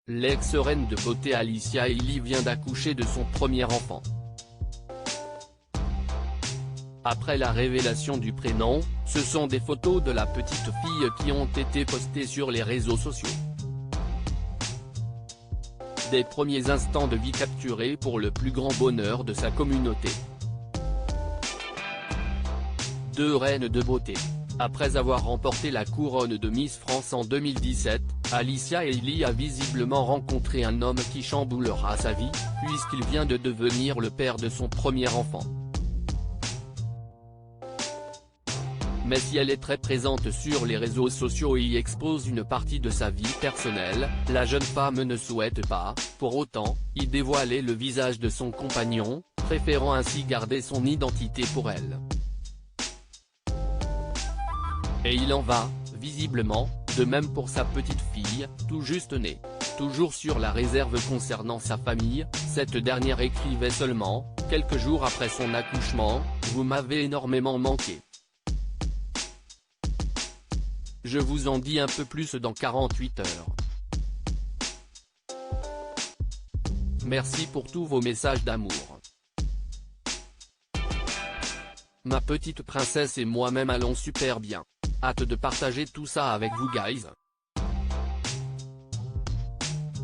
L'ex-reine de beauté Alicia Elie vient d'accoucher de son premier enfant. Après la révélation du prénom, ce sont des photos de la petite fille qui ont été postées sur les réseaux sociaux. Des premiers instants de vie capturés pour le plus grand bonheur de sa communauté. Deux reines de beauté. Après avoir remporté la couronne de Miss France en 2017, Alicia Elie a visiblement rencontré un homme qui chamboulera sa vie, puisqu'il vient de devenir le père de son premier enfant. Mais si elle est très présente sur les réseaux sociaux et y expose une partie de sa vie personnelle, la jeune femme ne souhaite pas, pour autant, y dévoiler le visage de son compagnon, préférant ainsi garder son identité pour elle. Et il en va, visiblement, de même pour sa petite fille, tout juste née. Toujours sur la réserve concernant sa famille, cette dernière écrivait seulement, quelques jours après son accouchement, « Vous m'avez énormément manqué. Je vous en dis un peu plus dans 48 heures. Merci pour tous vos messages d'amour. Ma petite princesse et moi-même allons super bien. Hâte de partager tout ça avec vous guys. »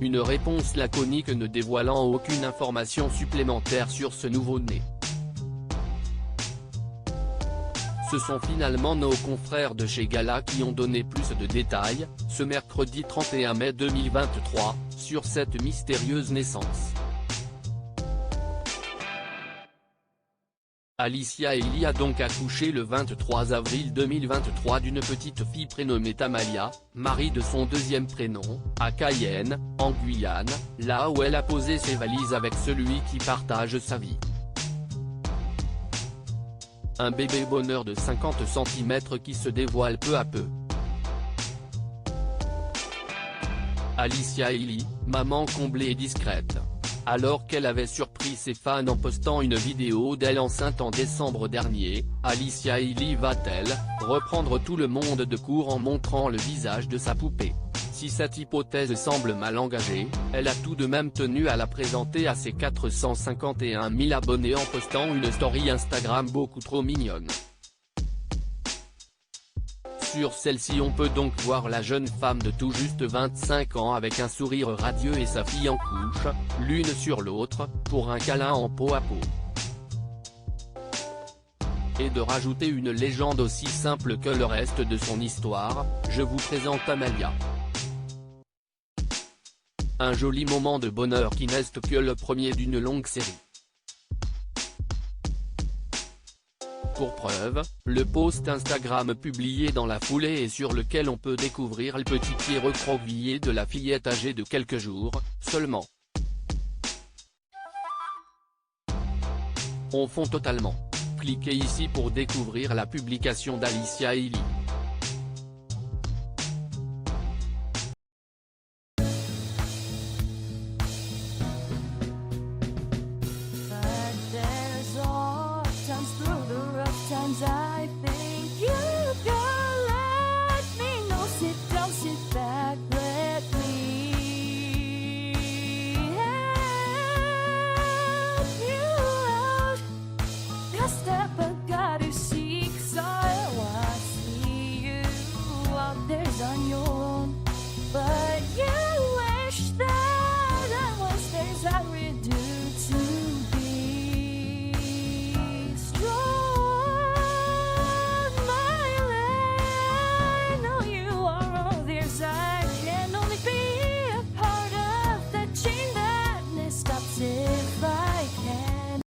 Une réponse laconique ne dévoilant aucune information supplémentaire sur ce nouveau-né. Ce sont finalement nos confrères de chez Gala qui ont donné plus de détails, ce mercredi 31 mai 2023, sur cette mystérieuse naissance. Alicia Elie a donc accouché le 23 avril 2023 d'une petite fille prénommée Tamalia, Marie de son deuxième prénom, à Cayenne, en Guyane, là où elle a posé ses valises avec celui qui partage sa vie. Un bébé bonheur de 50 cm qui se dévoile peu à peu. Alicia Elie, maman comblée et discrète. Alors qu'elle avait surpris ses fans en postant une vidéo d'elle enceinte en décembre dernier, Alicia Elie va-t-elle reprendre tout le monde de court en montrant le visage de sa poupée? Si cette hypothèse semble mal engagée, elle a tout de même tenu à la présenter à ses 451 000 abonnés en postant une story Instagram beaucoup trop mignonne. Sur celle-ci on peut donc voir la jeune femme de tout juste 25 ans avec un sourire radieux et sa fille en couche, l'une sur l'autre, pour un câlin en peau à peau. Et de rajouter une légende aussi simple que le reste de son histoire, je vous présente Amalia. Un joli moment de bonheur qui n'est que le premier d'une longue série. Pour preuve, le post Instagram publié dans la foulée et sur lequel on peut découvrir le petit pied recroquevillé de la fillette âgée de quelques jours, seulement. On fond totalement. Cliquez ici pour découvrir la publication d'Alicia Elie. Through the rough times I